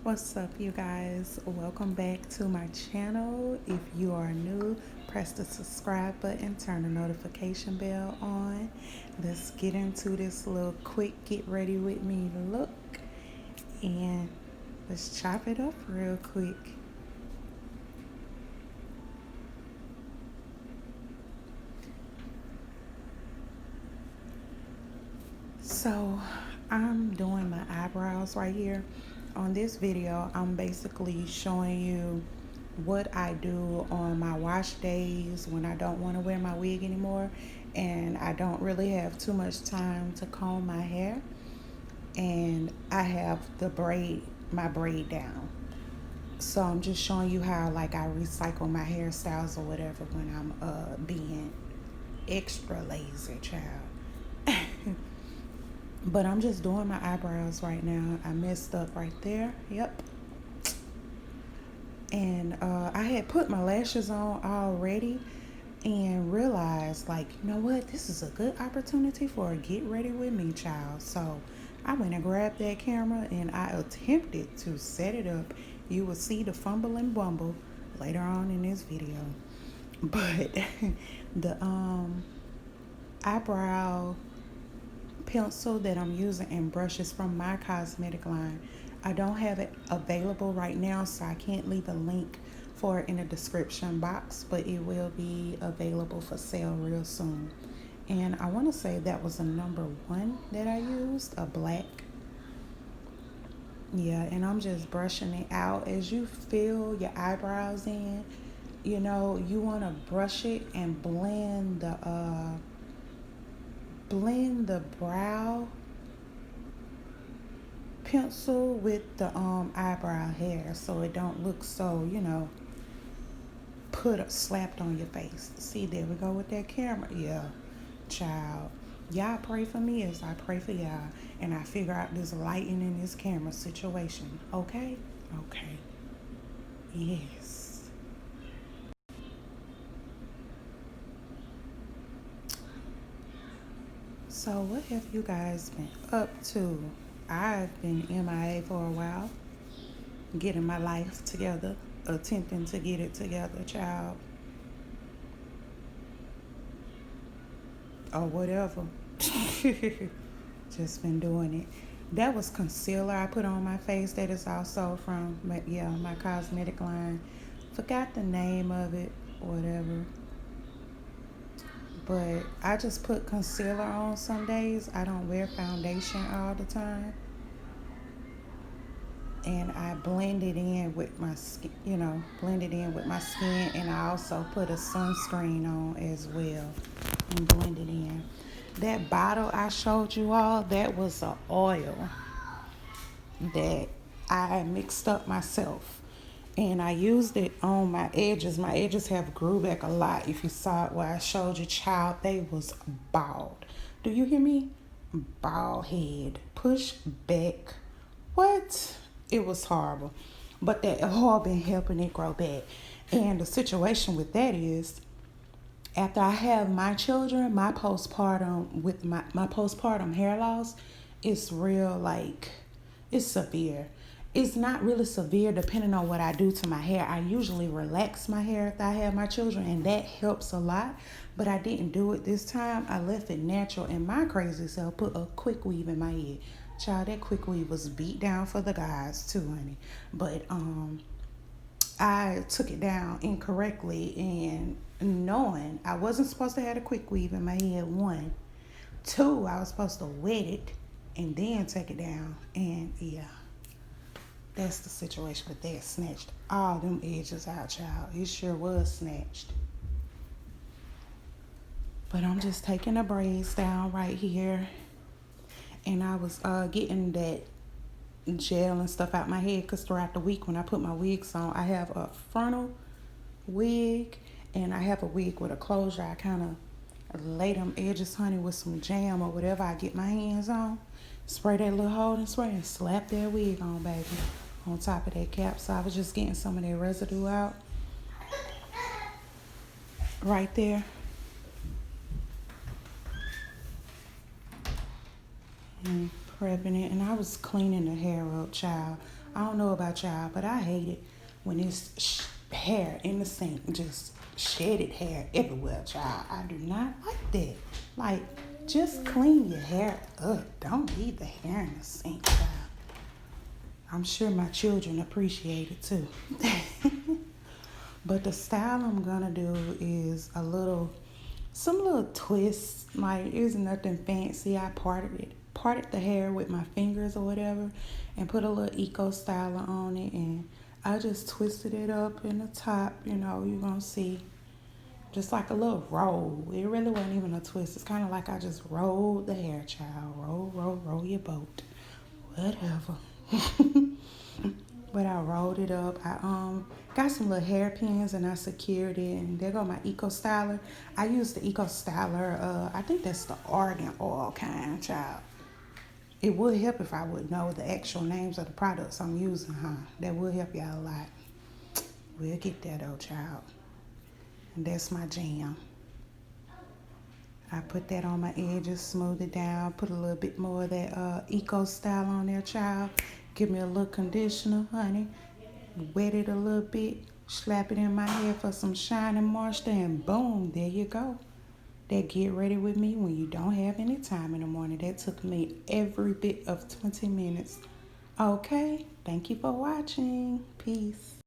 What's up, you guys? Welcome back to my channel. If you are new, press the subscribe button, turn the notification bell on. Let's get into this little quick get ready with me look, and let's chop it up real quick. So I'm doing my eyebrows right here. On this video, I'm basically showing you what I do on my wash days when I don't want to wear my wig anymore and I don't really have too much time to comb my hair, and I have my braid down. So I'm just showing you how like I recycle my hairstyles or whatever when I'm being extra lazy, child. But I'm just doing my eyebrows right now. I messed up right there. Yep. And I had put my lashes on already and realized, like, you know what? This is a good opportunity for a get ready with me, child. So I went and grabbed that camera and I attempted to set it up. You will see the fumble and bumble later on in this video. But the eyebrow pencil that I'm using and brushes from my cosmetic line, I don't have it available right now, so I can't leave a link for it in the description box, but it will be available for sale real soon. And I want to say that was a number 1 that I used, a black. Yeah, and I'm just brushing it out. As you fill your eyebrows in, you know, you want to brush it and blend the brow pencil with the eyebrow hair, so it don't look so, slapped on your face. See, there we go with that camera. Yeah, child, y'all pray for me as I pray for y'all, and I figure out this lighting in this camera situation. Okay. Yes. So what have you guys been up to? I've been MIA for a while, getting my life together, attempting to get it together, child, or whatever. Just been doing it. That was concealer I put on my face. That is also from my cosmetic line. Forgot the name of it, whatever. But I just put concealer on some days. I don't wear foundation all the time. And I blend it in with my skin, and I also put a sunscreen on as well and blend it in. That bottle I showed you all, that was an oil that I mixed up myself, and I used it on my edges. My edges have grew back a lot. If you saw it where I showed you, child, they was bald. Do you hear me? Bald head, push back. What? It was horrible. But that oil been helping it grow back. And the situation with that is, after I have my children, my postpartum hair loss is real, like, it's severe. It's not really severe depending on what I do to my hair. I usually relax my hair after I have my children, and that helps a lot. But I didn't do it this time. I left it natural, and my crazy self put a quick weave in my head. Child, that quick weave was beat down for the guys too, honey. But I took it down incorrectly, and knowing I wasn't supposed to have a quick weave in my head, 1. 2, I was supposed to wet it and then take it down. And yeah, that's the situation with that. Snatched all them edges out, child. It sure was snatched. But I'm just taking the braids down right here. And I was getting that gel and stuff out my head, because throughout the week when I put my wigs on, I have a frontal wig and I have a wig with a closure. I kind of lay them edges, honey, with some jam or whatever I get my hands on. Spray that little holding spray and slap that wig on, baby, on top of that cap. So I was just getting some of that residue out right there. And prepping it, and I was cleaning the hair up, child. I don't know about y'all, but I hate it when it's hair in the sink, just shedded hair everywhere, child. I do not like that. Like, just clean your hair up. Don't leave the hair in the sink, child. I'm sure my children appreciate it too. But the style I'm gonna do is some little twists. Like, it's nothing fancy. I parted the hair with my fingers or whatever, and put a little eco styler on it, and I just twisted it up in the top. You're gonna see just like a little roll. It really wasn't even a twist. It's kind of like I just rolled the hair, child. Roll your boat, whatever. But I rolled it up. I got some little hairpins and I secured it. And there go my Eco Styler. I use the Eco Styler. I think that's the argan oil kind, child. It would help if I would know the actual names of the products I'm using, huh? That would help y'all a lot. We'll get that though, child. And that's my jam. I put that on my edges, smooth it down, put a little bit more of that Eco Style on there, child. Give me a little conditioner, honey. Wet it a little bit, slap it in my hair for some shine and moisture, and boom, there you go. That get ready with me when you don't have any time in the morning. That took me every bit of 20 minutes. Okay, thank you for watching. Peace.